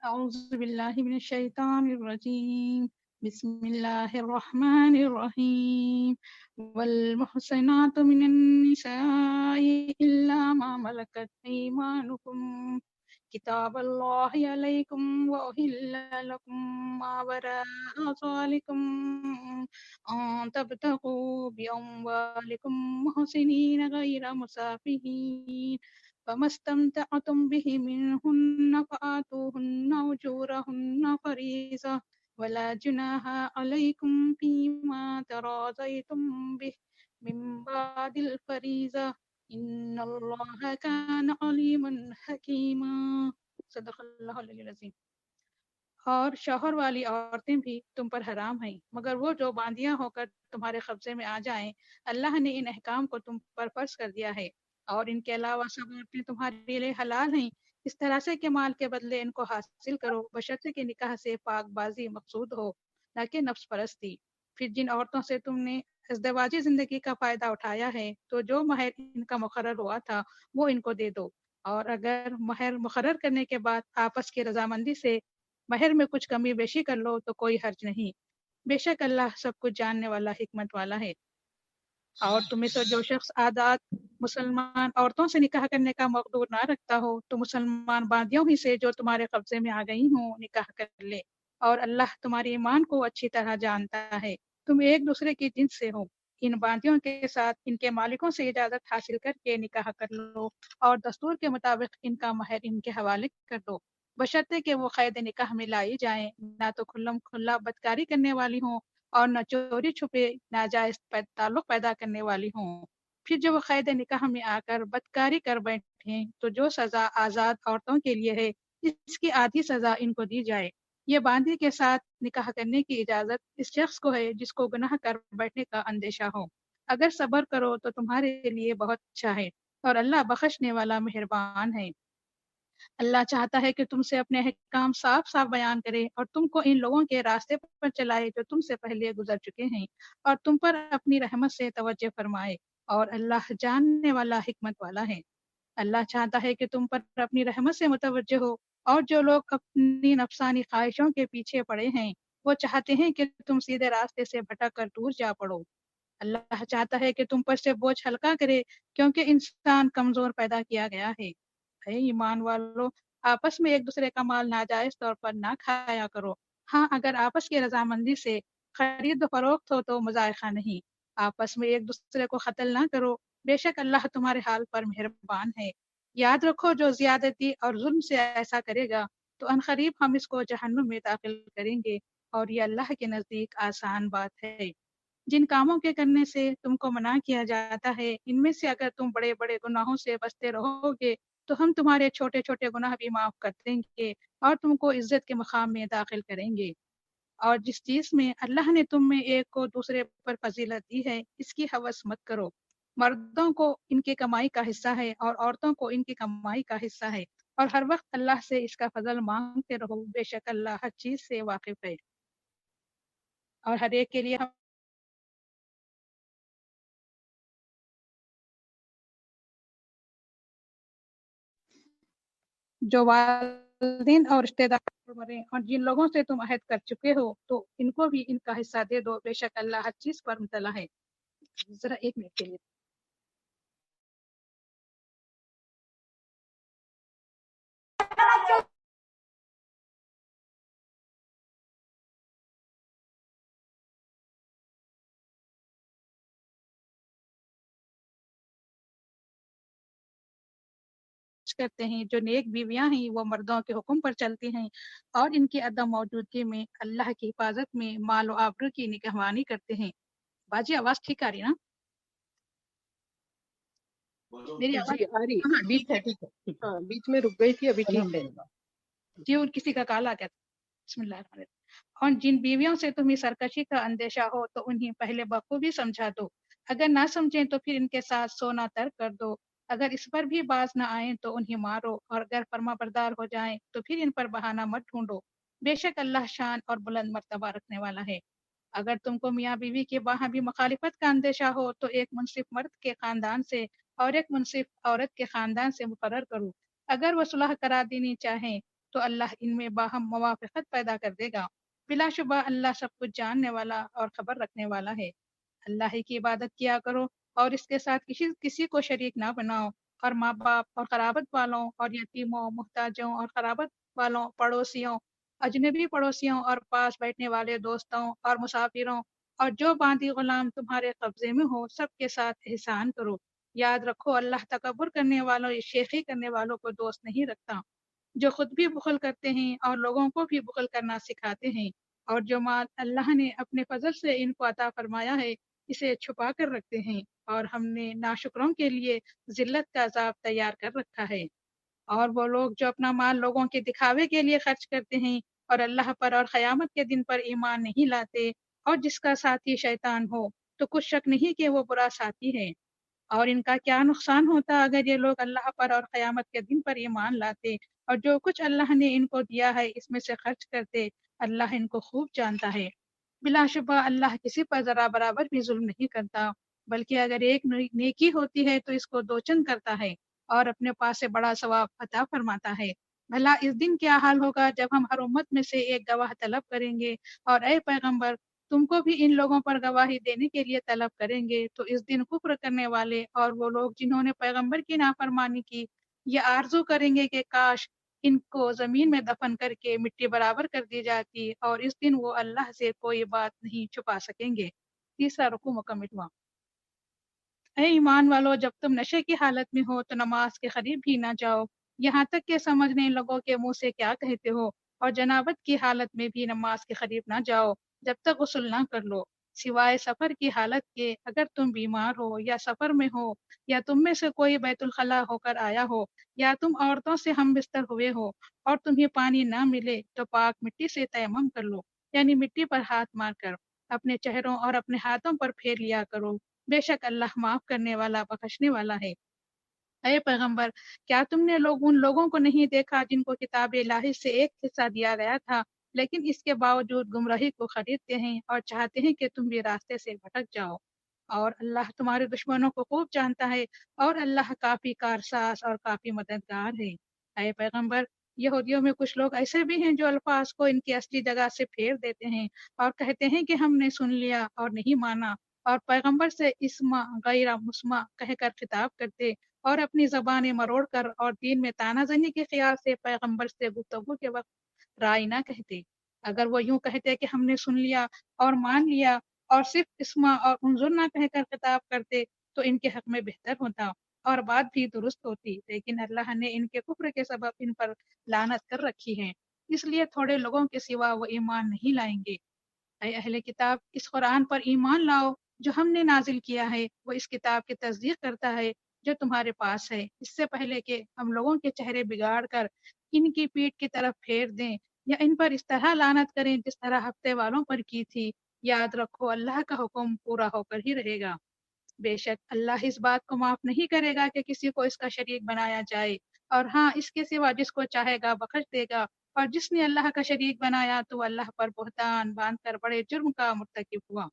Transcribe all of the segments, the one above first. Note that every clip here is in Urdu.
أعوذ بالله من الشيطان الرجيم. بسم الله الرحمن الرحيم. والمحصنات من النساء إلا ما ملكت أيمانكم كتاب الله عليكم وأهل لكم ما وراء ذلكم أن تبتغوا بأموالكم محسنين غير مسافحين فما استمتعتم به منهن فآتوهن أجورهن فريضة ولا جناح عليكم فيما تراضيتم به من بعد الفريضة إن الله كان عليما حكيما صدق اللہ علیہ العظیم۔ اور شوہر والی عورتیں بھی تم پر حرام ہیں مگر وہ جو باندیاں ہو کر تمہارے قبضے میں آ جائیں۔ اللہ نے ان احکام کو تم پر فرض کر دیا ہے، اور ان کے علاوہ سب عورتیں تمہارے لیے حلال ہیں۔ اس طرح سے کہ مال کے بدلے ان کو حاصل کرو، بشرطے کہ نکاح سے پاک بازی مقصود ہو، نہ کہ نفس پرستی۔ پھر جن عورتوں سے تم نے ازدواجی زندگی کا فائدہ اٹھایا ہے تو جو مہر ان کا مقرر ہوا تھا وہ ان کو دے دو، اور اگر مہر مقرر کرنے کے بعد آپس کی رضامندی سے مہر میں کچھ کمی بیشی کر لو تو کوئی حرج نہیں، بے شک اللہ سب کچھ جاننے والا حکمت والا ہے۔ اور تم میں سے جو شخص عادات مسلمان عورتوں سے نکاح کرنے کا مقدور نہ رکھتا ہو تو مسلمان باندیوں ہی سے جو تمہارے قبضے میں آ گئی ہوں نکاح کر لے، اور اللہ تمہاری ایمان کو اچھی طرح جانتا ہے۔ تم ایک دوسرے کی جنس سے ہو، ان باندیوں کے ساتھ ان کے مالکوں سے اجازت حاصل کر کے نکاح کر لو، اور دستور کے مطابق ان کا مہر ان کے حوالے کر دو، بشرطے کہ وہ قید نکاح میں لائی جائیں، نہ تو کھلم کھلا بدکاری کرنے والی ہوں اور نہ چوری چھپے ناجائز تعلق پیدا کرنے والی ہوں۔ پھر جب وہ قید نکاح میں آ کر بدکاری کر بیٹھیں تو جو سزا آزاد عورتوں کے لیے ہے اس کی آدھی سزا ان کو دی جائے۔ یہ باندی کے ساتھ نکاح کرنے کی اجازت اس شخص کو ہے جس کو گناہ کر بیٹھنے کا اندیشہ ہو۔ اگر صبر کرو تو تمہارے لیے بہت اچھا ہے، اور اللہ بخشنے والا مہربان ہے۔ اللہ چاہتا ہے کہ تم سے اپنے احکام صاف صاف بیان کرے اور تم کو ان لوگوں کے راستے پر چلائے جو تم سے پہلے گزر چکے ہیں، اور تم پر اپنی رحمت سے توجہ فرمائے، اور اللہ جاننے والا حکمت والا ہے۔ اللہ چاہتا ہے کہ تم پر اپنی رحمت سے متوجہ ہو، اور جو لوگ اپنی نفسانی خواہشوں کے پیچھے پڑے ہیں وہ چاہتے ہیں کہ تم سیدھے راستے سے بھٹک کر دور جا پڑو۔ اللہ چاہتا ہے کہ تم پر سے بوجھ ہلکا کرے، کیونکہ انسان کمزور پیدا کیا گیا ہے۔ اے ایمان والو، آپس میں ایک دوسرے کا مال ناجائز طور پر نہ کھایا کرو۔ ہاں، اگر آپس کی رضامندی سے خرید و فروخت ہو تو مذائقہ نہیں۔ آپس میں ایک دوسرے کو قتل نہ کرو، بے شک اللہ تمہارے حال پر مہربان ہے۔ یاد رکھو جو زیادتی اور ظلم سے ایسا کرے گا تو عنقریب ہم اس کو جہنم میں داخل کریں گے، اور یہ اللہ کے نزدیک آسان بات ہے۔ جن کاموں کے کرنے سے تم کو منع کیا جاتا ہے ان میں سے اگر تم بڑے بڑے گناہوں سے بچتے رہو گے تو ہم تمہارے چھوٹے چھوٹے گناہ بھی معاف کر دیں گے اور تم کو عزت کے مقام میں داخل کریں گے۔ اور جس چیز میں اللہ نے تم میں ایک کو دوسرے پر فضیلت دی ہے اس کی ہوس مت کرو۔ مردوں کو ان کی کمائی کا حصہ ہے اور عورتوں کو ان کی کمائی کا حصہ ہے، اور ہر وقت اللہ سے اس کا فضل مانگتے رہو، بے شک اللہ ہر چیز سے واقف ہے، اور ہر ایک کے لیے ہم جو والدین اور رشتہ دار مریں اور جن لوگوں سے تم عہد کر چکے ہو تو ان کو بھی ان کا حصہ دے دو، بے شک اللہ ہر چیز پر مطلع ہے۔ ذرا ایک منٹ کے لیے کرتے ہیں جو نیک بیویاں ہیں وہ مردوں کے حکم پر چلتی ہیں اور ان کی عدم موجودگی میں اللہ کی حفاظت میں مال و آبرو کی نگہبانی کرتے ہیں۔ باجی آواز ٹھیک آ رہی ہے نا؟ میری آواز جی آ رہی ہاں ٹھیک ہے ٹھیک ہے ہاں بیچ میں رک گئی تھی ابھی ٹھیک ہے جی، اور کسی کا کال آ گیا تھا۔ بسم اللہ الرحمن الرحیم۔ اور جن بیویوں سے تمہیں سرکشی کا اندیشہ ہو تو انہیں پہلے بخوبی سمجھا دو، اگر نہ سمجھیں تو پھر ان کے ساتھ سونا ترک کر دو، اگر اس پر بھی باز نہ آئیں تو انہیں مارو، اور اگر فرما بردار ہو جائیں تو پھر ان پر بہانہ مت ڈھونڈو، بے شک اللہ شان اور بلند مرتبہ رکھنے والا ہے۔ اگر تم کو میاں بیوی کے باہم بھی مخالفت کا اندیشہ ہو تو ایک منصف مرد کے خاندان سے اور ایک منصف عورت کے خاندان سے مقرر کرو، اگر وہ صلح کرا دینی چاہیں تو اللہ ان میں باہم موافقت پیدا کر دے گا۔ بلا شبہ اللہ سب کچھ جاننے والا اور خبر رکھنے والا ہے۔ اللہ ہی کی عبادت کیا کرو اور اس کے ساتھ کسی کو شریک نہ بناؤ، اور ماں باپ اور قرابت والوں اور یتیموں، محتاجوں اور قرابت والوں، پڑوسیوں، اجنبی پڑوسیوں اور پاس بیٹھنے والے دوستوں اور مسافروں اور جو باندی غلام تمہارے قبضے میں ہو، سب کے ساتھ احسان کرو۔ یاد رکھو اللہ تکبر کرنے والوں، شیخی کرنے والوں کو دوست نہیں رکھتا، جو خود بھی بخل کرتے ہیں اور لوگوں کو بھی بخل کرنا سکھاتے ہیں، اور جو مال اللہ نے اپنے فضل سے ان کو عطا فرمایا ہے اسے چھپا کر رکھتے ہیں، اور ہم نے ناشکروں کے لیے ذلت کا عذاب تیار کر رکھا ہے۔ اور وہ لوگ جو اپنا مال لوگوں کے دکھاوے کے لیے خرچ کرتے ہیں اور اللہ پر اور قیامت کے دن پر ایمان نہیں لاتے، اور جس کا ساتھی شیطان ہو، تو کچھ شک نہیں کہ وہ برا ساتھی ہے۔ اور ان کا کیا نقصان ہوتا اگر یہ لوگ اللہ پر اور قیامت کے دن پر ایمان لاتے اور جو کچھ اللہ نے ان کو دیا ہے اس میں سے خرچ کرتے۔ اللہ ان کو خوب جانتا ہے۔ بلا شبہ اللہ کسی پر ذرا برابر بھی ظلم نہیں کرتا، بلکہ اگر ایک نیکی ہوتی ہے تو اس کو دو چند کرتا ہے اور اپنے پاس سے بڑا ثواب عطا فرماتا ہے۔ بھلا اس دن کیا حال ہوگا جب ہم ہر امت میں سے ایک گواہ طلب کریں گے، اور اے پیغمبر تم کو بھی ان لوگوں پر گواہی دینے کے لیے طلب کریں گے، تو اس دن کفر کرنے والے اور وہ لوگ جنہوں نے پیغمبر کی نافرمانی کی یہ آرزو کریں گے کہ کاش ان کو زمین میں دفن کر کے مٹی برابر کر دی جاتی، اور اس دن وہ اللہ سے کوئی بات نہیں چھپا سکیں گے۔ تیسرا رکوع مکمل ہوا۔ اے ایمان والو، جب تم نشے کی حالت میں ہو تو نماز کے قریب بھی نہ جاؤ، یہاں تک کہ سمجھنے لوگوں کے منہ سے کیا کہتے ہو، اور جنابت کی حالت میں بھی نماز کے قریب نہ جاؤ جب تک غسل نہ کر لو، سوائے سفر کی حالت کے، اگر تم بیمار ہو یا سفر میں ہو، یا تم میں سے کوئی بیت الخلاء ہو کر آیا ہو، یا تم عورتوں سے ہم بستر ہوئے ہو اور تمہیں پانی نہ ملے، تو پاک مٹی سے تیمم کر لو، یعنی مٹی پر ہاتھ مار کر اپنے چہروں اور اپنے ہاتھوں پر پھیر لیا کرو، بے شک اللہ معاف کرنے والا بخشنے والا ہے۔ اے پیغمبر، کیا تم نے ان لوگوں کو نہیں دیکھا جن کو کتاب الہی سے ایک حصہ دیا گیا تھا، لیکن اس کے باوجود گمراہی کو خریدتے ہیں اور چاہتے ہیں کہ تم بھی راستے سے بھٹک جاؤ، اور اللہ تمہارے دشمنوں کو خوب جانتا ہے، اور اللہ کافی کارساز اور کافی مددگار ہے۔ اے پیغمبر، یہودیوں میں کچھ لوگ ایسے بھی ہیں جو الفاظ کو ان کی اصلی جگہ سے پھیر دیتے ہیں اور کہتے ہیں کہ ہم نے سن لیا اور نہیں مانا، اور پیغمبر سے اسما غیر مسمع کہہ کر خطاب کرتے اور اپنی زبانیں مروڑ کر اور دین میں تانا زنی کے خیال سے پیغمبر سے گفتگو کے وقت رائے نہ کہتے۔ اگر وہ یوں کہتے کہ ہم نے سن لیا اور مان لیا اور صرف اسما اور انظر نہ کہہ کر خطاب کرتے تو ان کے حق میں بہتر ہوتا اور بات بھی درست ہوتی، لیکن اللہ نے ان کے کفر کے سبب ان پر لعنت کر رکھی ہے، اس لیے تھوڑے لوگوں کے سوا وہ ایمان نہیں لائیں گے۔ اے اہل کتاب، اس قرآن پر ایمان لاؤ جو ہم نے نازل کیا ہے، وہ اس کتاب کی تصدیق کرتا ہے جو تمہارے پاس ہے، اس سے پہلے کہ ہم لوگوں کے چہرے بگاڑ کر ان کی پیٹھ کی طرف پھیر دیں یا ان پر اس طرح لعنت کریں جس طرح ہفتے والوں پر کی تھی۔ یاد رکھو اللہ کا حکم پورا ہو کر ہی رہے گا۔ بے شک اللہ اس بات کو معاف نہیں کرے گا کہ کسی کو اس کا شریک بنایا جائے، اور ہاں اس کے سوا جس کو چاہے گا بخش دے گا، اور جس نے اللہ کا شریک بنایا تو وہ اللہ پر بہتان باندھ کر بڑے جرم کا مرتکب ہوا۔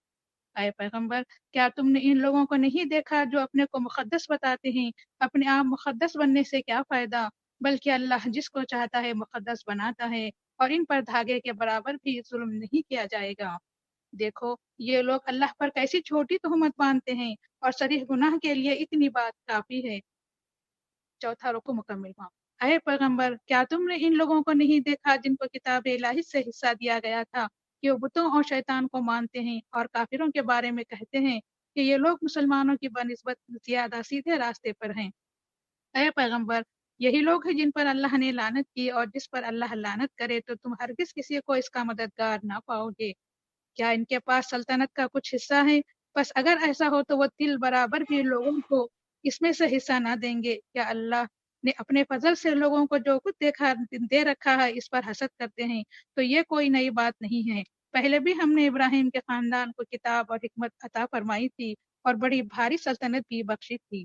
اے پیغمبر، کیا تم نے ان لوگوں کو نہیں دیکھا جو اپنے کو مقدس بتاتے ہیں؟ اپنے آپ مقدس بننے سے کیا فائدہ، بلکہ اللہ جس کو چاہتا ہے مقدس بناتا ہے، اور ان پر دھاگے کے برابر بھی ظلم نہیں کیا جائے گا۔ دیکھو یہ لوگ اللہ پر کیسی چھوٹی تہمت باندھتے ہیں، اور صریح گناہ کے لیے اتنی بات کافی ہے۔ چوتھا رکو مکمل ہوا۔ اے پیغمبر، کیا تم نے ان لوگوں کو نہیں دیکھا جن کو کتاب الہی سے حصہ دیا گیا تھا کہ وہ بتوں اور شیطان کو مانتے ہیں اور کافروں کے بارے میں کہتے ہیں کہ یہ لوگ مسلمانوں کی بنسبت زیادہ سیدھے راستے پر ہیں۔ اے پیغمبر، یہی لوگ ہیں جن پر اللہ نے لعنت کی، اور جس پر اللہ لعنت کرے تو تم ہرگز کسی کو اس کا مددگار نہ پاؤ گے۔ کیا ان کے پاس سلطنت کا کچھ حصہ ہے؟ بس اگر ایسا ہو تو وہ تل برابر بھی لوگوں کو اس میں سے حصہ نہ دیں گے۔ کیا اللہ نے اپنے فضل سے لوگوں کو جو کچھ دے رکھا ہے اس پر حسد کرتے ہیں؟ تو یہ کوئی نئی بات نہیں ہے، پہلے بھی ہم نے ابراہیم کے خاندان کو کتاب اور حکمت عطا فرمائی تھی اور بڑی بھاری سلطنت بھی بخشی تھی۔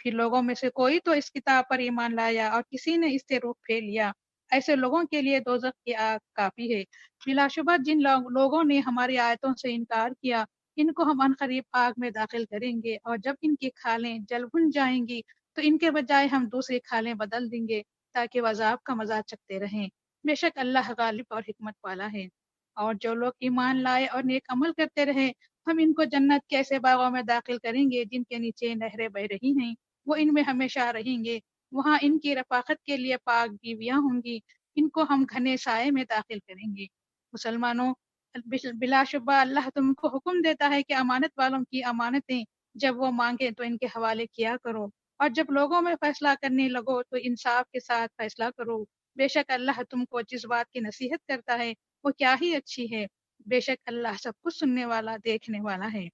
پھر لوگوں میں سے کوئی تو اس کتاب پر ایمان لایا اور کسی نے اس سے رخ پھیر لیا، ایسے لوگوں کے لیے دوزخ کی آگ کافی ہے۔ بلا شبہ جن لوگوں نے ہماری آیتوں سے انکار کیا ان کو ہم عنقریب آگ میں داخل کریں گے، اور جب ان کی کھالیں جل بھن جائیں گی تو ان کے بجائے ہم دوسری کھالیں بدل دیں گے تاکہ وہ عذاب کا مزہ چکھتے رہیں۔ بے شک اللہ غالب اور حکمت والا ہے۔ اور جو لوگ ایمان لائے اور نیک عمل کرتے رہے، ہم ان کو جنت کے ایسے باغوں میں داخل کریں گے جن کے نیچے نہریں بہ رہی ہیں، وہ ان میں ہمیشہ رہیں گے، وہاں ان کی رفاقت کے لیے پاک بیویاں ہوں گی، ان کو ہم گھنے سائے میں داخل کریں گے۔ مسلمانوں، بلا شبہ اللہ تم کو حکم دیتا ہے کہ امانت والوں کی امانتیں جب وہ مانگے تو ان کے حوالے کیا کرو، اور جب لوگوں میں فیصلہ کرنے لگو تو انصاف کے ساتھ فیصلہ کرو۔ بے شک اللہ تم کو جس بات کی نصیحت کرتا ہے وہ کیا ہی اچھی ہے، بے شک اللہ سب کچھ سننے والا دیکھنے والا ہے۔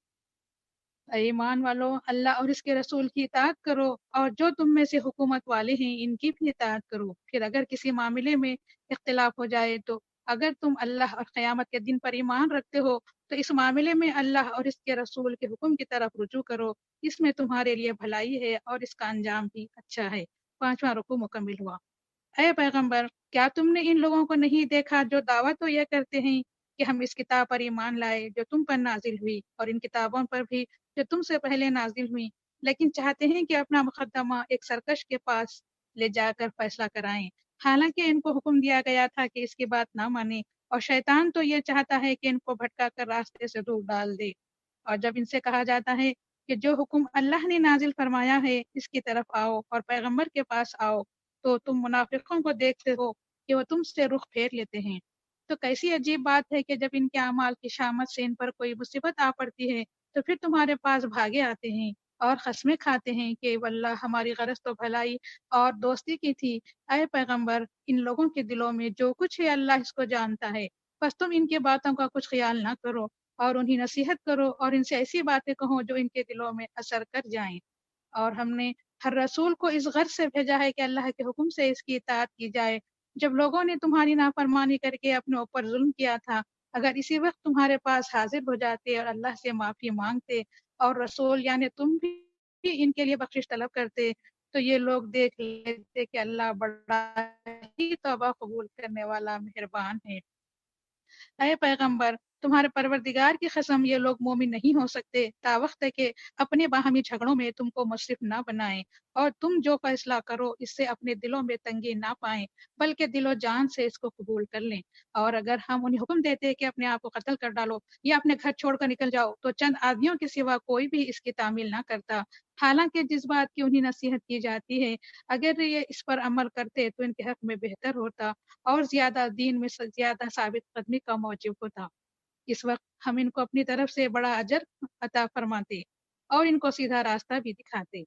اے ایمان والو، اللہ اور اس کے رسول کی اطاعت کرو، اور جو تم میں سے حکومت والے ہیں ان کی بھی اطاعت کرو۔ پھر اگر کسی معاملے میں اختلاف ہو جائے تو اگر تم اللہ اور قیامت کے دن پر ایمان رکھتے ہو تو اس معاملے میں اللہ اور اس کے رسول کے حکم کی طرف رجوع کرو، اس میں تمہارے لیے بھلائی ہے اور اس کا انجام بھی اچھا ہے۔ 5واں رکوع مکمل ہوا۔ اے پیغمبر، کیا تم نے ان لوگوں کو نہیں دیکھا جو دعویٰ تو یہ کرتے ہیں کہ ہم اس کتاب پر ایمان لائے جو تم پر نازل ہوئی، اور ان کتابوں پر بھی جو تم سے پہلے نازل ہوئی، لیکن چاہتے ہیں کہ اپنا مقدمہ ایک سرکش کے پاس لے جا کر فیصلہ کرائیں، حالانکہ ان کو حکم دیا گیا تھا کہ اس کی بات نہ مانیں، اور شیطان تو یہ چاہتا ہے کہ ان کو بھٹکا کر راستے سے دور ڈال دے۔ اور جب ان سے کہا جاتا ہے کہ جو حکم اللہ نے نازل فرمایا ہے اس کی طرف آؤ اور پیغمبر کے پاس آؤ، تو تم منافقوں کو دیکھتے ہو کہ وہ تم سے رخ پھیر لیتے ہیں۔ تو کیسی عجیب بات ہے کہ جب ان کے اعمال کی شامت سے ان پر کوئی مصیبت آ پڑتی ہے تو پھر تمہارے پاس بھاگے آتے ہیں اور قسمیں کھاتے ہیں کہ واللہ ہماری غرض تو بھلائی اور دوستی کی تھی۔ اے پیغمبر، ان لوگوں کے دلوں میں جو کچھ ہے اللہ اس کو جانتا ہے، بس تم ان کی باتوں کا کچھ خیال نہ کرو اور انہیں نصیحت کرو اور ان سے ایسی باتیں کہو جو ان کے دلوں میں اثر کر جائیں۔ اور ہم نے ہر رسول کو اس غرض سے بھیجا ہے کہ اللہ کے حکم سے اس کی اطاعت کی جائے۔ جب لوگوں نے تمہاری نافرمانی کر کے اپنے اوپر ظلم کیا تھا، اگر اسی وقت تمہارے پاس حاضر ہو جاتے اور اللہ سے معافی مانگتے اور رسول یعنی تم بھی ان کے لیے بخشش طلب کرتے تو یہ لوگ دیکھ لیتے کہ اللہ بڑا ہی توبہ قبول کرنے والا مہربان ہے۔ اے پیغمبر، تمہارے پروردگار کی قسم یہ لوگ مومن نہیں ہو سکتے تا وقت ہے کہ اپنے باہمی جھگڑوں میں تم کو مصرف نہ بنائیں، اور تم جو فیصلہ کرو اس سے اپنے دلوں میں تنگی نہ پائیں بلکہ دل و جان سے اس کو قبول کر لیں۔ اور اگر ہم انہیں حکم دیتے کہ اپنے آپ کو قتل کر ڈالو یا اپنے گھر چھوڑ کر نکل جاؤ تو چند آدمیوں کے سوا کوئی بھی اس کی تعمیل نہ کرتا، حالانکہ جس بات کی انہیں نصیحت کی جاتی ہے اگر یہ اس پر عمل کرتے تو ان کے حق میں بہتر ہوتا اور زیادہ دین میں زیادہ ثابت قدمی کا موجب ہوتا۔ اس وقت ہم ان کو اپنی طرف سے بڑا اجر عطا فرماتے اور ان کو سیدھا راستہ بھی دکھاتے۔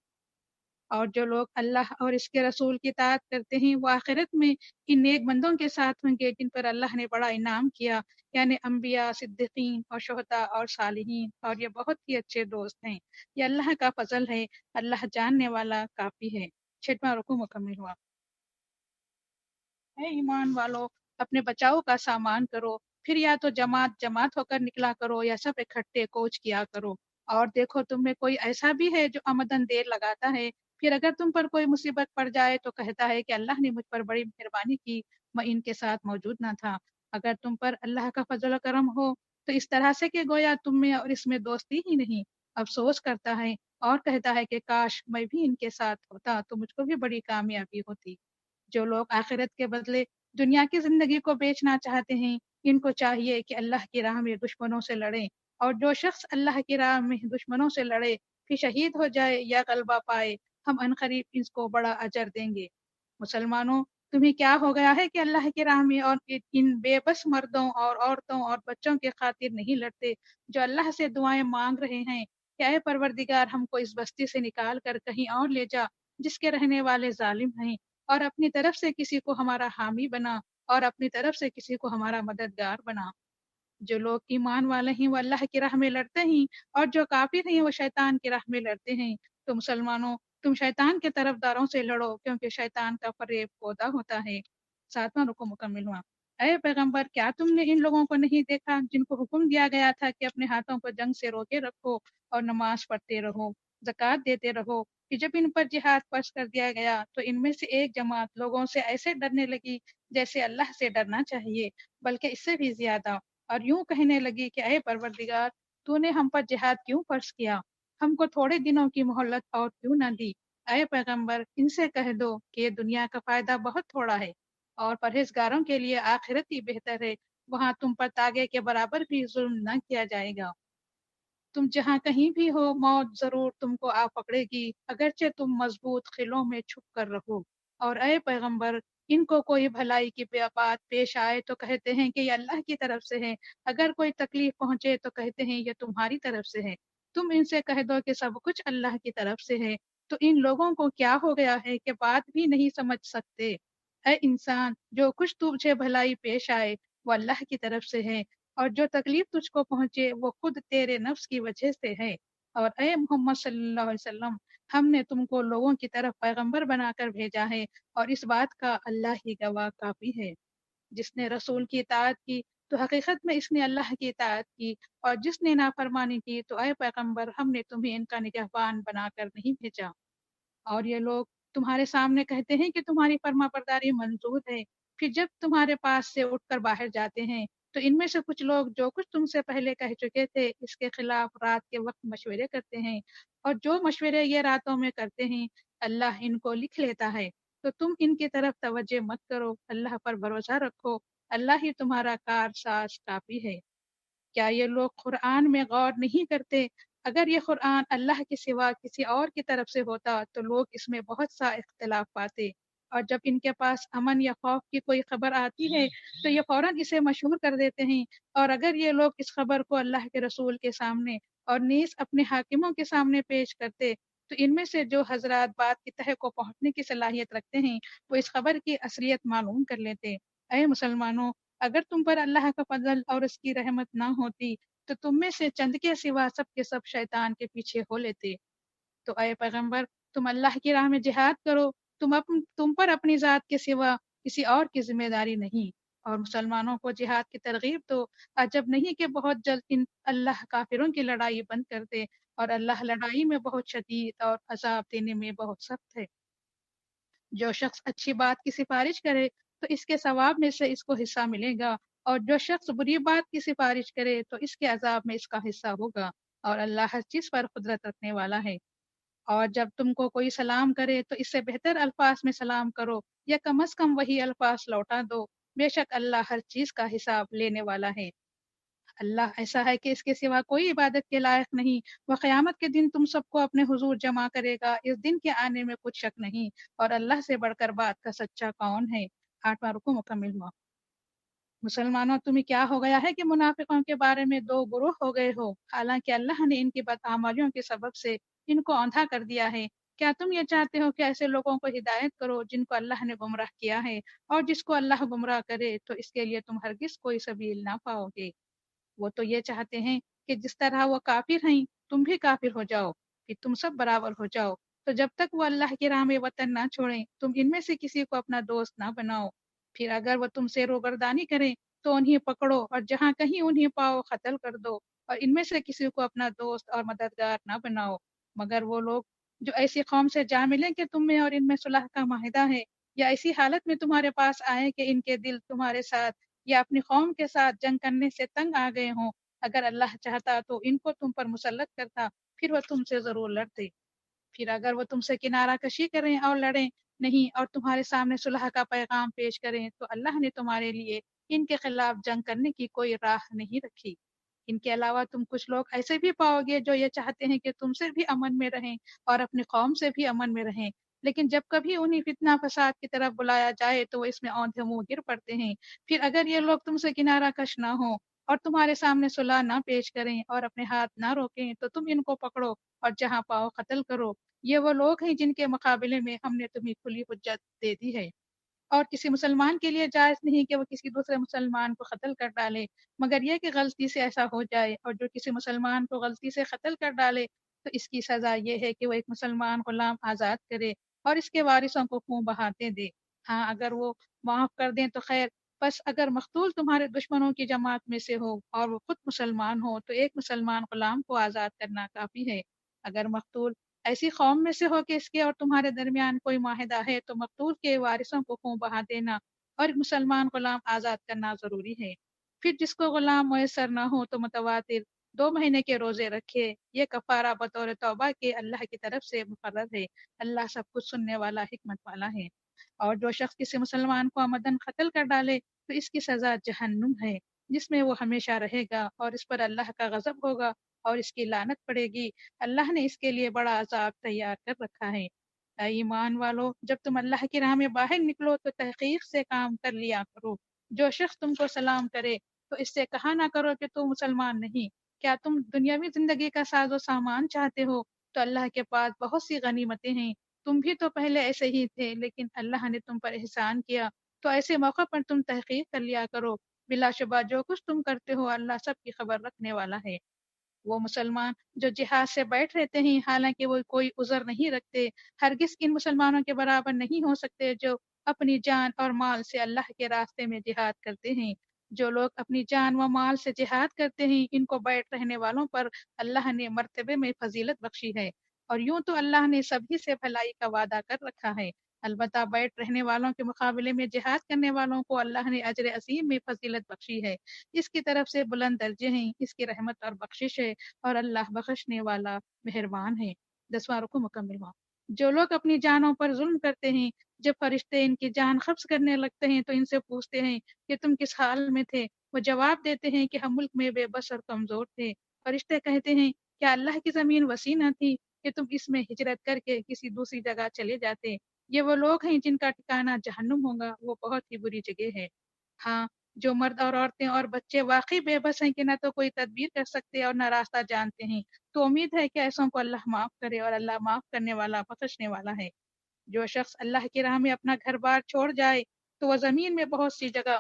اور جو لوگ اللہ اور اس کے رسول کی اطاعت کرتے ہیں وہ آخرت میں ان نیک بندوں کے ساتھ ہوں گے جن پر اللہ نے بڑا انعام کیا، یعنی انبیاء، صدیقین اور شہداء اور صالحین، اور یہ بہت ہی اچھے دوست ہیں۔ یہ اللہ کا فضل ہے، اللہ جاننے والا کافی ہے۔ 6واں رکوع مکمل ہوا۔ اے ایمان والو، اپنے بچاؤ کا سامان کرو، پھر یا تو جماعت جماعت ہو کر نکلا کرو یا سب اکٹھے کوچ کیا کرو۔ اور دیکھو تم میں کوئی ایسا بھی ہے جو آمدن دیر لگاتا ہے، پھر اگر تم پر کوئی مصیبت پڑ جائے تو کہتا ہے کہ اللہ نے مجھ پر بڑی مہربانی کی، میں ان کے ساتھ موجود نہ تھا۔ اگر تم پر اللہ کا فضل و کرم ہو تو اس طرح سے کہ گویا تم میں اور اس میں دوستی ہی نہیں، افسوس کرتا ہے اور کہتا ہے کہ کاش میں بھی ان کے ساتھ ہوتا تو مجھ کو بھی بڑی کامیابی ہوتی۔ جو لوگ آخرت کے بدلے دنیا کی زندگی کو بیچنا چاہتے ہیں ان کو چاہیے کہ اللہ کی راہ میں دشمنوں سے لڑیں، اور جو شخص اللہ کی راہ میں دشمنوں سے لڑے پھر شہید ہو جائے یا غلبہ پائے ہم عنقریب اس کو بڑا اجر دیں گے۔ مسلمانوں، تمہیں کیا ہو گیا ہے کہ اللہ کی راہ میں اور ان بے بس مردوں اور عورتوں اور بچوں کی خاطر نہیں لڑتے جو اللہ سے دعائیں مانگ رہے ہیں کہ اے پروردگار ہم کو اس بستی سے نکال کر کہیں اور لے جا جس کے رہنے والے ظالم ہیں، اور اپنی طرف سے کسی کو ہمارا حامی بنا اور اپنی طرف سے کسی کو ہمارا مددگار بنا۔ جو لوگ ایمان والے ہیں وہ اللہ کی راہ میں لڑتے ہیں اور جو کافر ہیں وہ شیطان کی راہ میں لڑتے ہیں۔ تو مسلمانوں، تم شیطان کے طرف داروں سے لڑو کیونکہ شیطان کا فریب پودا ہوتا ہے۔ 7واں رکوع مکمل ہوا۔ اے پیغمبر، کیا تم نے ان لوگوں کو نہیں دیکھا جن کو حکم دیا گیا تھا کہ اپنے ہاتھوں کو جنگ سے روکے رکھو اور نماز پڑھتے رہو، زکوٰۃ دیتے رہو، کہ جب ان پر جہاد فرض کر دیا گیا تو ان میں سے ایک جماعت لوگوں سے ایسے ڈرنے لگی جیسے اللہ سے ڈرنا چاہیے بلکہ اس سے بھی زیادہ، اور یوں کہنے لگی کہ اے پروردگار، تو نے ہم پر جہاد کیوں فرض کیا؟ ہم کو تھوڑے دنوں کی مہلت اور کیوں نہ دی؟ اے پیغمبر، ان سے کہہ دو کہ یہ دنیا کا فائدہ بہت تھوڑا ہے اور پرہیزگاروں کے لیے آخرت ہی بہتر ہے، وہاں تم پر تاغے کے برابر بھی ظلم نہ کیا جائے گا۔ تم جہاں کہیں بھی ہو، موت ضرور تم کو آ پکڑے گی، اگرچہ تم مضبوط قلعوں میں چھپ کر رہو۔ اور اے پیغمبر، ان کو کوئی بھلائی کی بات پیش آئے تو کہتے ہیں کہ یہ اللہ کی طرف سے ہے، اگر کوئی تکلیف پہنچے تو کہتے ہیں یہ تمہاری طرف سے ہے۔ تم ان سے کہہ دو کہ سب کچھ اللہ کی طرف سے ہے۔ تو ان لوگوں کو کیا ہو گیا ہے کہ بات بھی نہیں سمجھ سکتے؟ اے انسان، جو کچھ تجھے بھلائی پیش آئے وہ اللہ کی طرف سے ہے، اور جو تکلیف تجھ کو پہنچے وہ خود تیرے نفس کی وجہ سے ہے۔ اور اے محمد صلی اللہ علیہ وسلم، ہم نے تم کو لوگوں کی طرف پیغمبر بنا کر بھیجا ہے، اور اس بات کا اللہ ہی گواہ کافی ہے۔ جس نے رسول کی اطاعت کی تو حقیقت میں اس نے اللہ کی اطاعت کی، اور جس نے نافرمانی کی تو اے پیغمبر، ہم نے تمہیں ان کا نگہبان بنا کر نہیں بھیجا۔ اور یہ لوگ تمہارے سامنے کہتے ہیں کہ تمہاری فرما برداری منظور ہے، پھر جب تمہارے پاس سے اٹھ کر باہر جاتے ہیں تو ان میں سے کچھ لوگ جو کچھ تم سے پہلے کہہ چکے تھے اس کے خلاف رات کے وقت مشورے کرتے ہیں، اور جو مشورے یہ راتوں میں کرتے ہیں اللہ ان کو لکھ لیتا ہے۔ تو تم ان کی طرف توجہ مت کرو، اللہ پر بھروسہ رکھو، اللہ ہی تمہارا کار ساز کافی ہے۔ کیا یہ لوگ قرآن میں غور نہیں کرتے؟ اگر یہ قرآن اللہ کے سوا کسی اور کی طرف سے ہوتا تو لوگ اس میں بہت سا اختلاف پاتے، اور جب ان کے پاس امن یا خوف کی کوئی خبر آتی ہے تو یہ فوراً اسے مشہور کر دیتے ہیں۔ اور اگر یہ لوگ اس خبر کو اللہ کے رسول کے سامنے اور نیز اپنے حاکموں کے سامنے پیش کرتے تو ان میں سے جو حضرات بات کی تہہ کو پہنچنے کی صلاحیت رکھتے ہیں وہ اس خبر کی اصلیت معلوم کر لیتے۔ اے مسلمانوں، اگر تم پر اللہ کا فضل اور اس کی رحمت نہ ہوتی تو تم میں سے چند کے سوا سب کے سب شیطان کے پیچھے ہو لیتے۔ تو اے پیغمبر، تم اللہ کی راہ میں جہاد کرو، تم پر اپنی ذات کے سوا کسی اور کی ذمہ داری نہیں، اور مسلمانوں کو جہاد کی ترغیب دو۔ عجب نہیں کہ بہت جلد اللہ کافروں کی لڑائی بند کر دے، اور اللہ لڑائی میں بہت شدید اور عذاب دینے میں بہت سخت ہے۔ جو شخص اچھی بات کی سفارش کرے تو اس کے ثواب میں سے اس کو حصہ ملے گا، اور جو شخص بری بات کی سفارش کرے تو اس کے عذاب میں اس کا حصہ ہوگا، اور اللہ ہر چیز پر قدرت رکھنے والا ہے۔ اور جب تم کو کوئی سلام کرے تو اس سے بہتر الفاظ میں سلام کرو، یا کم از کم وہی الفاظ لوٹا دو، بے شک اللہ ہر چیز کا حساب لینے والا ہے۔ اللہ ایسا ہے کہ اس کے سوا کوئی عبادت کے لائق نہیں، وہ قیامت کے دن تم سب کو اپنے حضور جمع کرے گا، اس دن کے آنے میں کچھ شک نہیں، اور اللہ سے بڑھ کر بات کا سچا کون ہے۔ 8واں رکوع مکمل ہوا۔ مسلمانوں، تمہیں کیا ہو گیا ہے کہ منافقوں کے بارے میں دو گروہ ہو گئے ہو، حالانکہ اللہ نے ان کی بدعمالیوں کے سبب سے ان کو اندھا کر دیا ہے۔ کیا تم یہ چاہتے ہو کہ ایسے لوگوں کو ہدایت کرو جن کو اللہ نے گمراہ کیا ہے، اور جس کو اللہ گمراہ کرے تو اس کے لیے تم ہرگز کوئی سبیل نہ پاؤ گے۔ وہ تو یہ چاہتے ہیں کہ جس طرح وہ کافر ہیں تم بھی کافر ہو جاؤ، کہ تم سب برابر ہو جاؤ۔ تو جب تک وہ اللہ کی راہ میں وطن نہ چھوڑیں تم ان میں سے کسی کو اپنا دوست نہ بناؤ۔ پھر اگر وہ تم سے روگردانی کریں تو انہیں پکڑو، اور جہاں کہیں انہیں پاؤ قتل کر دو، اور ان میں سے کسی کو اپنا دوست اور مددگار نہ بناؤ، مگر وہ لوگ جو ایسی قوم سے جا ملیں کہ تم میں اور ان میں صلح کا معاہدہ ہے، یا ایسی حالت میں تمہارے پاس آئیں کہ ان کے دل تمہارے ساتھ یا اپنی قوم کے ساتھ جنگ کرنے سے تنگ آ گئے ہوں۔ اگر اللہ چاہتا تو ان کو تم پر مسلط کرتا، پھر وہ تم سے ضرور لڑتے۔ پھر اگر وہ تم سے کنارہ کشی کریں اور لڑیں نہیں اور تمہارے سامنے صلح کا پیغام پیش کریں تو اللہ نے تمہارے لیے ان کے خلاف جنگ کرنے کی کوئی راہ نہیں رکھی۔ ان کے علاوہ تم کچھ لوگ ایسے بھی پاؤ گے جو یہ چاہتے ہیں کہ تم سے بھی امن میں رہیں اور اپنی قوم سے بھی امن میں رہیں، لیکن جب کبھی انہیں فتنہ فساد کی طرف بلایا جائے تو وہ اس میں اوندھے منہ گر پڑتے ہیں۔ پھر اگر یہ لوگ تم سے کنارہ کش نہ ہوں اور تمہارے سامنے صلح نہ پیش کریں اور اپنے ہاتھ نہ روکیں تو تم ان کو پکڑو اور جہاں پاؤ قتل کرو۔ یہ وہ لوگ ہیں جن کے مقابلے میں ہم نے تمہیں کھلی حجت دے دی ہے، اور کسی مسلمان کے لیے جائز نہیں کہ وہ کسی دوسرے مسلمان کو قتل کر ڈالے، مگر یہ کہ غلطی سے ایسا ہو جائے، اور جو کسی مسلمان کو غلطی سے قتل کر ڈالے تو اس کی سزا یہ ہے کہ وہ ایک مسلمان غلام آزاد کرے اور اس کے وارثوں کو خون بہاتے دے۔ ہاں اگر وہ معاف کر دیں تو خیر، بس اگر مقتول تمہارے دشمنوں کی جماعت میں سے ہو اور وہ خود مسلمان ہو تو ایک مسلمان غلام کو آزاد کرنا کافی ہے۔ اگر مقتول ایسی قوم میں سے ہو کہ اس کے اور تمہارے درمیان کوئی معاہدہ ہے تو مقتول کے وارثوں کو خون بہا دینا اور ایک مسلمان غلام آزاد کرنا ضروری ہے۔ پھر جس کو غلام میسر نہ ہو تو متواتر 2 مہینے کے روزے رکھے، یہ کفارہ بطور توبہ کے اللہ کی طرف سے مقرر ہے۔ اللہ سب کچھ سننے والا، حکمت والا ہے۔ اور جو شخص کسی مسلمان کو عمدن قتل کر ڈالے تو اس کی سزا جہنم ہے، جس میں وہ ہمیشہ رہے گا، اور اس پر اللہ کا غضب ہوگا اور اس کی لعنت پڑے گی۔ اللہ نے اس کے لیے بڑا عذاب تیار کر رکھا ہے۔ اے ایمان والو، جب تم اللہ کی راہ میں باہر نکلو تو تحقیق سے کام کر لیا کرو۔ جو شخص تم کو سلام کرے تو اس سے کہا نہ کرو کہ تو مسلمان نہیں۔ کیا تم دنیاوی زندگی کا ساز و سامان چاہتے ہو تو اللہ کے پاس بہت سی غنیمتیں ہیں۔ تم بھی تو پہلے ایسے ہی تھے، لیکن اللہ نے تم پر احسان کیا تو ایسے موقع پر تم تحقیق کر لیا کرو۔ بلا شبہ جو کچھ تم کرتے ہو اللہ سب کی خبر رکھنے والا ہے۔ وہ مسلمان جو جہاد سے بیٹھ رہتے ہیں حالانکہ وہ کوئی عذر نہیں رکھتے، ہرگز ان مسلمانوں کے برابر نہیں ہو سکتے جو اپنی جان اور مال سے اللہ کے راستے میں جہاد کرتے ہیں۔ جو لوگ اپنی جان و مال سے جہاد کرتے ہیں ان کو بیٹھ رہنے والوں پر اللہ نے مرتبے میں فضیلت بخشی ہے، اور یوں تو اللہ نے سبھی سے بھلائی کا وعدہ کر رکھا ہے۔ البتہ بیٹھ رہنے والوں کے مقابلے میں جہاد کرنے والوں کو اللہ نے اجر عظیم میں فضیلت بخشی ہے۔ اس کی طرف سے بلند درجے ہیں، اس کی رحمت اور بخشش ہے، اور اللہ بخشنے والا مہربان ہے۔ 10واں رکوع مکمل ہوا۔ جو لوگ اپنی جانوں پر ظلم کرتے ہیں، جب فرشتے ان کی جان قبض کرنے لگتے ہیں تو ان سے پوچھتے ہیں کہ تم کس حال میں تھے؟ وہ جواب دیتے ہیں کہ ہم ملک میں بے بس اور کمزور تھے۔ فرشتے کہتے ہیں کیا اللہ کی زمین وسیع نہ تھی کہ تم اس میں ہجرت کر کے کسی دوسری جگہ چلے جاتے؟ یہ وہ لوگ ہیں جن کا ٹھکانہ جہنم ہوگا، وہ بہت ہی بری جگہ ہے۔ ہاں، جو مرد اور عورتیں اور بچے واقعی بے بس ہیں کہ نہ تو کوئی تدبیر کر سکتے اور نہ راستہ جانتے ہیں، تو امید ہے کہ ایسوں کو اللہ معاف کرے، اور اللہ معاف کرنے والا بخشنے والا ہے۔ جو شخص اللہ کی راہ میں اپنا گھر بار چھوڑ جائے تو وہ زمین میں بہت سی جگہ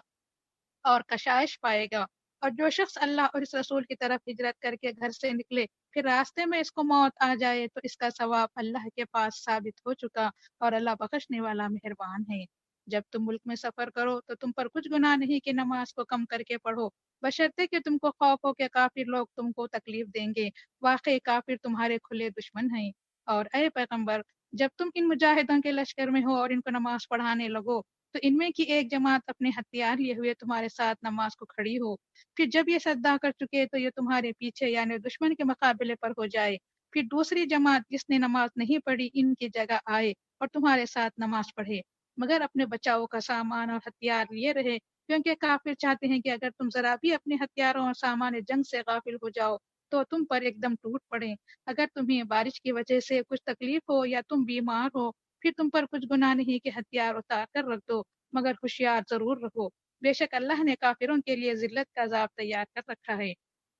اور کشائش پائے گا، اور جو شخص اللہ اور اس رسول کی طرف ہجرت کر کے گھر سے نکلے پھر راستے میں اس کو موت آ جائے تو اس کا ثواب اللہ کے پاس ثابت ہو چکا، اور اللہ بخشنے والا مہربان ہے۔ جب تم ملک میں سفر کرو تو تم پر کچھ گناہ نہیں کہ نماز کو کم کر کے پڑھو، بشرطے کہ تم کو خوف ہو کہ کافر لوگ تم کو تکلیف دیں گے، واقعی کافر تمہارے کھلے دشمن ہیں۔ اور اے پیغمبر، جب تم ان مجاہدوں کے لشکر میں ہو اور ان کو نماز پڑھانے لگو تو ان میں کی ایک جماعت اپنے ہتھیار لیے ہوئے تمہارے ساتھ نماز کو کھڑی ہو، پھر جب یہ سجدہ کر چکے تو یہ تمہارے پیچھے یعنی دشمن کے مقابلے پر ہو جائے، پھر دوسری جماعت جس نے نماز نہیں پڑھی ان کی جگہ آئے اور تمہارے ساتھ نماز پڑھے، مگر اپنے بچاؤ کا سامان اور ہتھیار لیے رہے، کیونکہ کافر چاہتے ہیں کہ اگر تم ذرا بھی اپنے ہتھیاروں اور سامان جنگ سے غافل ہو جاؤ تو تم پر ایک دم ٹوٹ پڑے۔ اگر تمہیں بارش کی وجہ سے کچھ تکلیف ہو یا تم بیمار ہو پھر تم پر کچھ گناہ نہیں کہ ہتھیار اتار کر رکھ دو، مگر ہوشیار ضرور رہو، بے شک اللہ نے کافروں کے لیے ذلت کا عذاب تیار کر رکھا ہے۔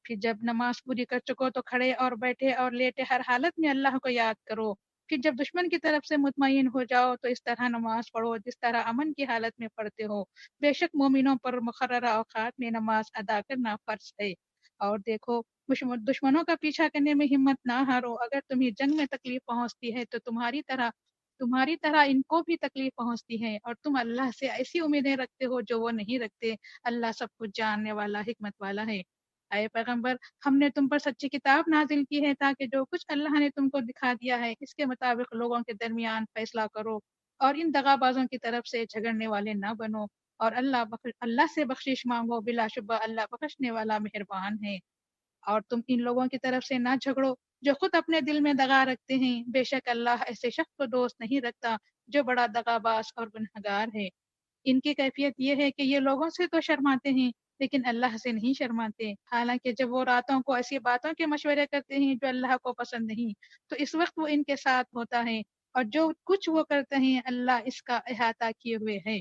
پھر جب نماز پوری کر چکو تو کھڑے اور بیٹھے اور لیٹے ہر حالت میں اللہ کو یاد کرو، پھر جب دشمن کی طرف سے مطمئن ہو جاؤ تو اس طرح نماز پڑھو جس طرح امن کی حالت میں پڑھتے ہو، بے شک مومنوں پر مقررہ اوقات میں نماز ادا کرنا فرض ہے۔ اور دیکھو، دشمنوں کا پیچھا کرنے میں ہمت نہ ہارو، اگر تمہیں جنگ میں تکلیف پہنچتی ہے تو تمہاری طرح ان کو بھی تکلیف پہنچتی ہے، اور تم اللہ سے ایسی امیدیں رکھتے ہو جو وہ نہیں رکھتے۔ اللہ سب کچھ جاننے والا، حکمت والا ہے۔ اے پیغمبر، ہم نے تم پر سچی کتاب نازل کی ہے تاکہ جو کچھ اللہ نے تم کو دکھا دیا ہے اس کے مطابق لوگوں کے درمیان فیصلہ کرو، اور ان دغا بازوں کی طرف سے جھگڑنے والے نہ بنو، اور اللہ سے بخشش مانگو، بلا شبہ اللہ بخشنے والا مہربان ہے۔ اور تم ان لوگوں کی طرف سے نہ جھگڑو جو خود اپنے دل میں دغا رکھتے ہیں، بے شک اللہ ایسے شخص کو دوست نہیں رکھتا جو بڑا دغا باز اور گنہگار ہے۔ ان کی کیفیت یہ ہے کہ یہ لوگوں سے تو شرماتے ہیں لیکن اللہ سے نہیں شرماتے، حالانکہ جب وہ راتوں کو ایسی باتوں کے مشورے کرتے ہیں جو اللہ کو پسند نہیں تو اس وقت وہ ان کے ساتھ ہوتا ہے، اور جو کچھ وہ کرتے ہیں اللہ اس کا احاطہ کیے ہوئے ہے۔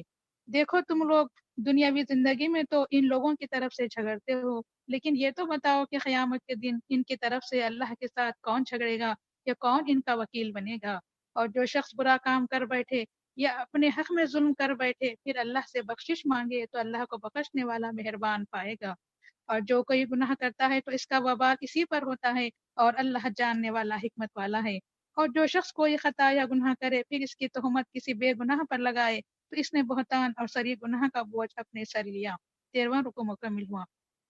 دیکھو تم لوگ دنیاوی زندگی میں تو ان لوگوں کی طرف سے جھگڑتے ہو، لیکن یہ تو بتاؤ کہ قیامت کے دن ان کی طرف سے اللہ کے ساتھ کون جھگڑے گا یا کون ان کا وکیل بنے گا؟ اور جو شخص برا کام کر بیٹھے یا اپنے حق میں ظلم کر بیٹھے پھر اللہ سے بخشش مانگے تو اللہ کو بخشنے والا مہربان پائے گا، اور جو کوئی گناہ کرتا ہے تو اس کا وبال اسی پر ہوتا ہے، اور اللہ جاننے والا، حکمت والا ہے۔ اور جو شخص کوئی خطا یا گناہ کرے پھر اس کی تہمت کسی بے گناہ پر لگائے تو اس نے بہتان اور صریح گناہ کا بوجھ اپنے سر لیا۔ 13واں رکوع مکمل ہوا۔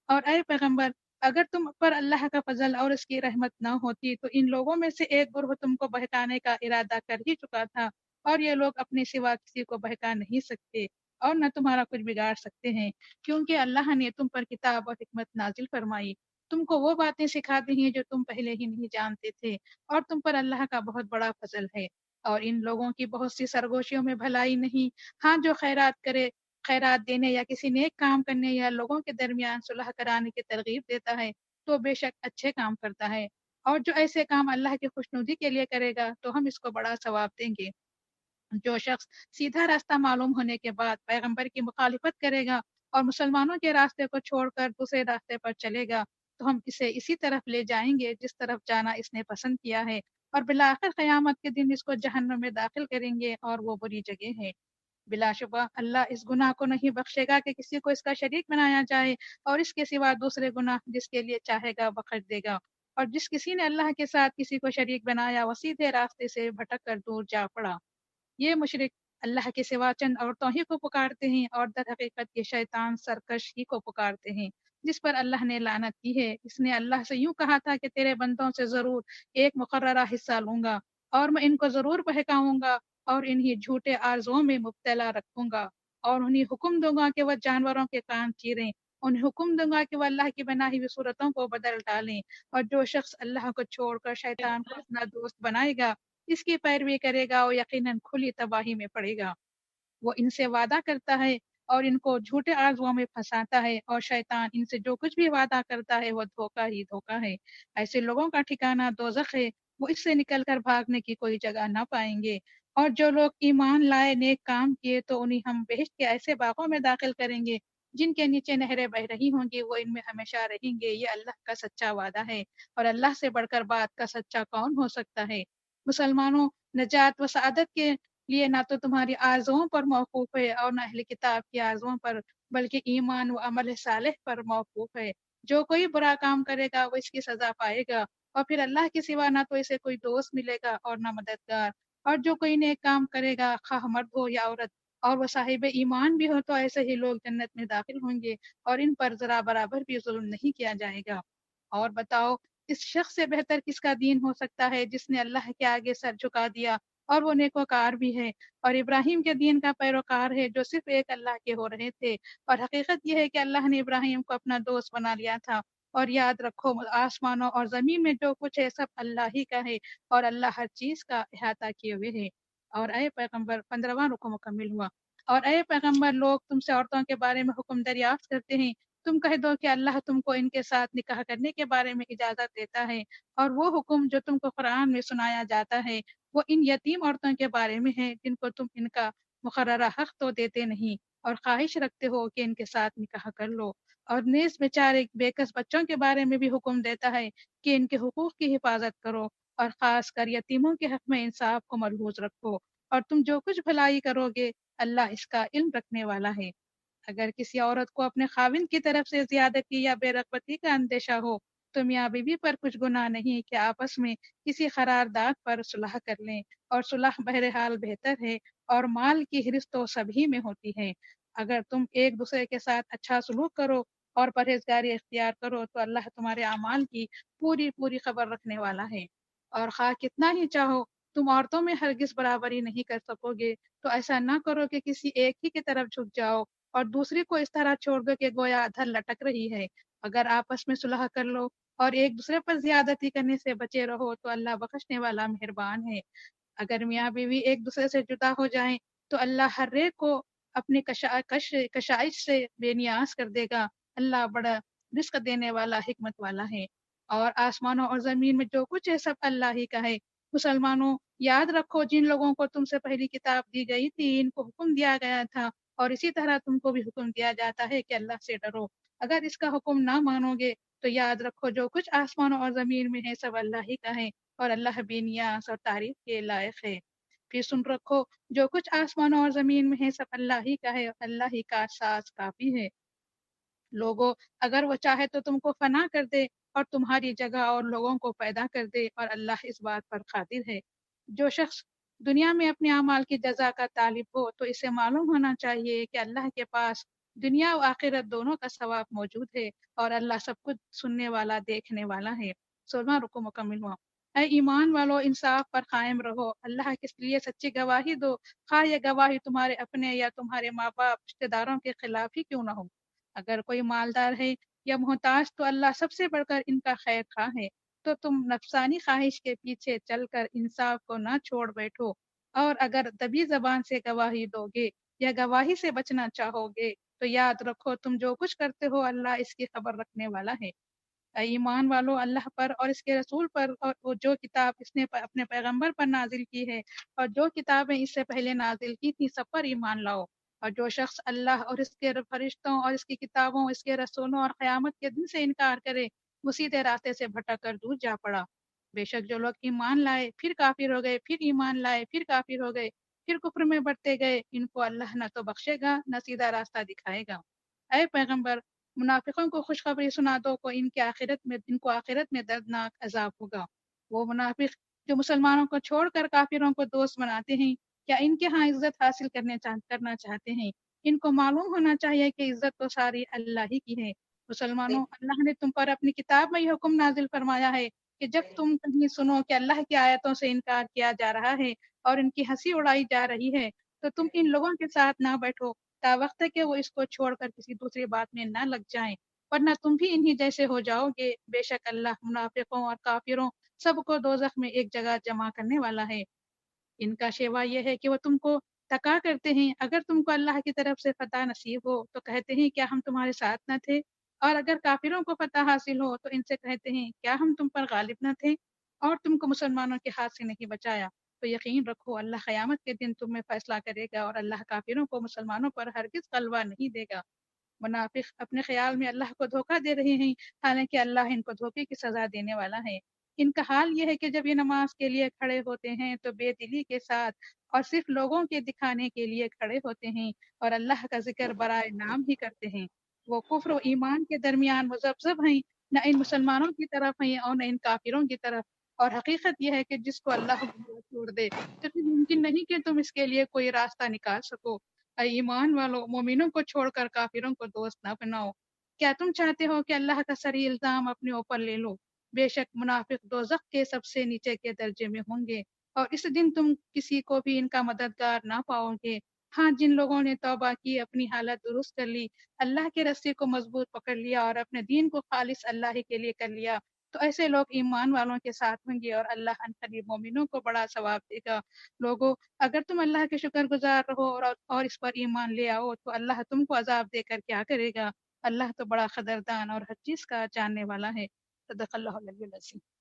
اور اے پیغمبر، اگر تم پر اللہ کا فضل اور اس کی رحمت نہ ہوتی تو ان لوگوں میں سے ایک گروہ تم کو بہکانے کا ارادہ کر ہی چکا تھا، اور یہ لوگ اپنے سوا کسی کو بہکا نہیں سکتے اور نہ تمہارا کچھ بگاڑ سکتے ہیں، کیونکہ اللہ نے تم پر کتاب اور حکمت نازل فرمائی، تم کو وہ باتیں سکھاتے ہیں جو تم پہلے ہی نہیں جانتے تھے، اور تم پر اللہ کا بہت بڑا فضل ہے۔ اور ان لوگوں کی بہت سی سرگوشیوں میں بھلائی نہیں۔ ہاں جو خیرات کرے، خیرات دینے یا کسی نیک کام کرنے یا لوگوں کے درمیان صلح کرانے کی ترغیب دیتا ہے تو بے شک اچھے کام کرتا ہے، اور جو ایسے کام اللہ کی خوشنودی کے لیے کرے گا تو ہم اس کو بڑا ثواب دیں گے۔ جو شخص سیدھا راستہ معلوم ہونے کے بعد پیغمبر کی مخالفت کرے گا اور مسلمانوں کے راستے کو چھوڑ کر دوسرے راستے پر چلے گا تو ہم اسے اسی طرف لے جائیں گے جس طرف جانا اس نے پسند کیا ہے، اور بالآخر قیامت کے دن اس کو جہنم میں داخل کریں گے اور وہ بری جگہ ہے۔ بلا شبہ اللہ اس گناہ کو نہیں بخشے گا کہ کسی کو اس کا شریک بنایا جائے، اور اس کے سوا دوسرے گناہ جس کے لیے چاہے گا بخش دے گا، اور جس کسی نے اللہ کے ساتھ کسی کو شریک بنایا وہ سیدھے راستے سے بھٹک کر دور جا پڑا۔ یہ مشرک اللہ کے سوا چند عورتوں ہی کو پکارتے ہیں، اور در حقیقت یہ شیطان سرکش ہی کو پکارتے ہیں جس پر اللہ نے لعنت کی ہے۔ اس نے اللہ سے یوں کہا تھا کہ تیرے بندوں سے ضرور ایک مقررہ حصہ لوں گا، اور میں ان کو ضرور بہکاؤں گا اور انہیں جھوٹے آرزوؤں میں مبتلا رکھوں گا، اور انہیں حکم دوں گا کہ وہ جانوروں کے کان چیریں، انہیں حکم دوں گا کہ وہ اللہ کی بنائی ہوئی صورتوں کو بدل ڈالیں، اور جو شخص اللہ کو چھوڑ کر شیطان کو اپنا دوست بنائے گا، اس کی پیروی کرے گا، وہ یقیناً کھلی تباہی میں پڑے گا۔ وہ ان سے وعدہ کرتا ہے اور ان کو جھوٹے آرزوؤں میں پھنساتا ہے، اور شیطان ان سے جو کچھ بھی وعدہ کرتا ہے وہ دھوکہ ہی دھوکہ ہے۔ ایسے لوگوں کا ٹھکانہ دوزخ ہے، وہ اس سے نکل کر بھاگنے کی کوئی جگہ نہ پائیں گے۔ اور جو لوگ ایمان لائے، نیک کام کیے، تو انہیں ہم بہشت کے ایسے باغوں میں داخل کریں گے جن کے نیچے نہریں بہ رہی ہوں گی، وہ ان میں ہمیشہ رہیں گے۔ یہ اللہ کا سچا وعدہ ہے، اور اللہ سے بڑھ کر بات کا سچا کون ہو سکتا ہے؟ مسلمانوں، نجات و سعادت کے لیے نہ تو تمہاری آرزوؤں پر موقوف ہے اور نہ اہل کتاب کی آرزوؤں پر، بلکہ ایمان و عمل صالح پر موقوف ہے۔ جو کوئی برا کام کرے گا وہ اس کی سزا پائے گا، اور پھر اللہ کے سوا نہ تو اسے کوئی دوست ملے گا اور نہ مددگار۔ اور جو کوئی نیک کام کرے گا، خواہ مرد ہو یا عورت، اور وہ صاحب ایمان بھی ہو، تو ایسے ہی لوگ جنت میں داخل ہوں گے، اور ان پر ذرا برابر بھی ظلم نہیں کیا جائے گا۔ اور بتاؤ، اس شخص سے بہتر کس کا دین ہو سکتا ہے جس نے اللہ کے آگے سر جھکا دیا اور وہ نیکوکار بھی ہے، اور ابراہیم کے دین کا پیروکار ہے جو صرف ایک اللہ کے ہو رہے تھے۔ اور حقیقت یہ ہے کہ اللہ نے ابراہیم کو اپنا دوست بنا لیا تھا۔ اور یاد رکھو، آسمانوں اور زمین میں جو کچھ ہے سب اللہ ہی کا ہے، اور اللہ ہر چیز کا احاطہ کیے ہوئے ہے۔ اور اے پیغمبر، 15واں رکو مکمل ہوا۔ اور اے پیغمبر، لوگ تم سے عورتوں کے بارے میں حکم دریافت کرتے ہیں، تم کہہ دو کہ اللہ تم کو ان کے ساتھ نکاح کرنے کے بارے میں اجازت دیتا ہے، اور وہ حکم جو تم کو قرآن میں سنایا جاتا ہے وہ ان یتیم عورتوں کے بارے میں ہے جن کو تم ان کا مقررہ حق تو دیتے نہیں، اور خواہش رکھتے ہو کہ ان کے ساتھ نکاح کر لو۔ اور نیز بیچارے بے کس بچوں کے بارے میں بھی حکم دیتا ہے کہ ان کے حقوق کی حفاظت کرو، اور خاص کر یتیموں کے حق میں انصاف کو ملحوظ رکھو، اور تم جو کچھ بھلائی کرو گے اللہ اس کا علم رکھنے والا ہے۔ اگر کسی عورت کو اپنے خاوند کی طرف سے زیادتی یا بے رغبتی کا اندیشہ ہو تو میاں بیوی پر کچھ گناہ نہیں کہ آپس میں کسی قرارداد پر صلح کر لیں، اور صلح بہرحال بہتر ہے، اور مال کی حرص تو سبھی میں ہوتی ہے۔ اگر تم ایک دوسرے کے ساتھ اچھا سلوک کرو اور پرہیزگاری اختیار کرو تو اللہ تمہارے اعمال کی پوری پوری خبر رکھنے والا ہے۔ اور خواہ کتنا ہی چاہو تم عورتوں میں ہرگز برابری نہیں کر سکو گے، تو ایسا نہ کرو کہ کسی ایک ہی کی طرف جھک جاؤ اور دوسری کو اس طرح چھوڑ دو کہ گویا ادھر لٹک رہی ہے۔ اگر آپس میں صلح کر لو اور ایک دوسرے پر زیادتی کرنے سے بچے رہو تو اللہ بخشنے والا مہربان ہے۔ اگر میاں بیوی ایک دوسرے سے جدا ہو جائیں تو اللہ ہر ایک کو اپنی کشائش سے بے نیاز کر دے گا۔ اللہ بڑا رزق دینے والا، حکمت والا ہے۔ اور آسمانوں اور زمین میں جو کچھ ہے سب اللہ ہی کا ہے۔ مسلمانوں، یاد رکھو جن لوگوں کو تم سے پہلی کتاب دی گئی تھی ان کو حکم دیا گیا تھا، اور اسی طرح تم کو بھی حکم دیا جاتا ہے کہ اللہ سے ڈرو۔ اگر اس کا حکم نہ مانو گے تو یاد رکھو جو کچھ آسمانوں اور زمین میں ہے سب اللہ ہی کا ہے، اور اللہ بے نیاز اور تعریف کے لائق ہے۔ پھر سن رکھو، جو کچھ آسمانوں اور زمین میں ہے سب اللہ ہی کا ہے، اور اللہ ہی کا ساز کافی ہے۔ لوگوں، اگر وہ چاہے تو تم کو فنا کر دے اور تمہاری جگہ اور لوگوں کو پیدا کر دے، اور اللہ اس بات پر قادر ہے۔ جو شخص دنیا میں اپنے اعمال کی جزا کا طالب ہو تو اسے معلوم ہونا چاہیے کہ اللہ کے پاس دنیا و آخرت دونوں کا ثواب موجود ہے، اور اللہ سب کچھ سننے والا، دیکھنے والا ہے۔ 16واں رکو مکمل ہوا۔ اے ایمان والو، انصاف پر قائم رہو، اللہ کے لیے سچی گواہی دو، خواہ یہ گواہی تمہارے اپنے یا تمہارے ماں باپ رشتہ داروں کے خلاف ہی کیوں نہ ہو۔ اگر کوئی مالدار ہے یا محتاج تو اللہ سب سے بڑھ کر ان کا خیر خواہ ہے۔ تو تم نفسانی خواہش کے پیچھے چل کر انصاف کو نہ چھوڑ بیٹھو، اور اگر دبی زبان سے گواہی دوگے یا گواہی سے بچنا چاہوگے تو یاد رکھو تم جو کچھ کرتے ہو اللہ اس کی خبر رکھنے والا ہے۔ اے ایمان والو، اللہ پر اور اس کے رسول پر اور وہ جو کتاب اس نے اپنے پیغمبر پر نازل کی ہے اور جو کتابیں اس سے پہلے نازل کی تھی سب پر ایمان لاؤ۔ اور جو شخص اللہ اور اس کے فرشتوں اور اس کی کتابوں، اس کے رسولوں اور قیامت کے دن سے انکار کرے وہ سیدھے راستے سے بھٹک کر دور جا پڑا۔ بے شک جو لوگ ایمان لائے پھر کافر ہو گئے، پھر ایمان لائے پھر کافر ہو گئے، پھر کفر میں بڑھتے گئے، ان کو اللہ نہ تو بخشے گا نہ سیدھا راستہ دکھائے گا۔ اے پیغمبر، منافقوں کو خوشخبری سنا دو کو ان کو آخرت میں دردناک عذاب ہوگا۔ وہ منافق جو مسلمانوں کو چھوڑ کر کافروں کو دوست بناتے ہیں، کیا ان کے ہاں عزت حاصل کرنا چاہتے ہیں؟ ان کو معلوم ہونا چاہیے کہ عزت تو ساری اللہ ہی کی ہے۔ مسلمانوں، اللہ نے تم پر اپنی کتاب میں یہ حکم نازل فرمایا ہے کہ جب تم کہیں سنو کہ اللہ کی آیتوں سے انکار کیا جا رہا ہے اور ان کی ہنسی اڑائی جا رہی ہے تو تم ان لوگوں کے ساتھ نہ بیٹھو تا وقت ہے کہ وہ اس کو چھوڑ کر کسی دوسری بات میں نہ لگ جائیں، ورنہ تم بھی انہی جیسے ہو جاؤ گے۔ بے شک اللہ منافقوں اور کافروں سب کو دوزخ میں ایک جگہ جمع کرنے والا ہے۔ ان کا شیوا یہ ہے کہ وہ تم کو تکا کرتے ہیں اگر تم کو اللہ کی طرف سے فتح نصیب ہو تو کہتے ہیں کیا ہم تمہارے ساتھ نہ تھے، اور اگر کافروں کو فتح حاصل ہو تو ان سے کہتے ہیں کیا ہم تم پر غالب نہ تھے اور تم کو مسلمانوں کے ہاتھ سے نہیں بچایا۔ تو یقین رکھو اللہ قیامت کے دن تم میں فیصلہ کرے گا اور اللہ کافروں کو مسلمانوں پر ہرگز غلبہ نہیں دے گا۔ منافق اپنے خیال میں اللہ کو دھوکہ دے رہے ہیں، حالانکہ اللہ ان کو دھوکے کی سزا دینے والا ہے۔ ان کا حال یہ ہے کہ جب یہ نماز کے لیے کھڑے ہوتے ہیں تو بے دلی کے ساتھ اور صرف لوگوں کے دکھانے کے لیے کھڑے ہوتے ہیں اور اللہ کا ذکر برائے نام ہی کرتے ہیں۔ وہ کفر و ایمان کے درمیان مذبذب ہیں، نہ ان مسلمانوں کی طرف ہیں اور نہ ان کافروں کی طرف۔ اور حقیقت یہ ہے کہ جس کو اللہ گمراہ چھوڑ دے تو پھر ممکن نہیں کہ تم اس کے لیے کوئی راستہ نکال سکو۔ اے ایمان والو، مومنوں کو چھوڑ کر کافروں کو دوست نہ بناؤ۔ کیا تم چاہتے ہو کہ اللہ کا سری الزام اپنے اوپر لے لو؟ بے شک منافق دوزخ کے سب سے نیچے کے درجے میں ہوں گے اور اس دن تم کسی کو بھی ان کا مددگار نہ پاؤ گے۔ ہاں، جن لوگوں نے توبہ کی، اپنی حالت درست کر لی، اللہ کے رسی کو مضبوط پکڑ لیا اور اپنے دین کو خالص اللہ ہی کے لیے کر لیا تو ایسے لوگ ایمان والوں کے ساتھ ہوں گے اور اللہ ان قریب مومنوں کو بڑا ثواب دے گا۔ لوگو، اگر تم اللہ کے شکر گزار رہو اور اس پر ایمان لے آؤ تو اللہ تم کو عذاب دے کر کیا کرے گا؟ اللہ تو بڑا قدردان اور ہر چیز کا جاننے والا ہے۔ صدق اللہ العلی العظیم۔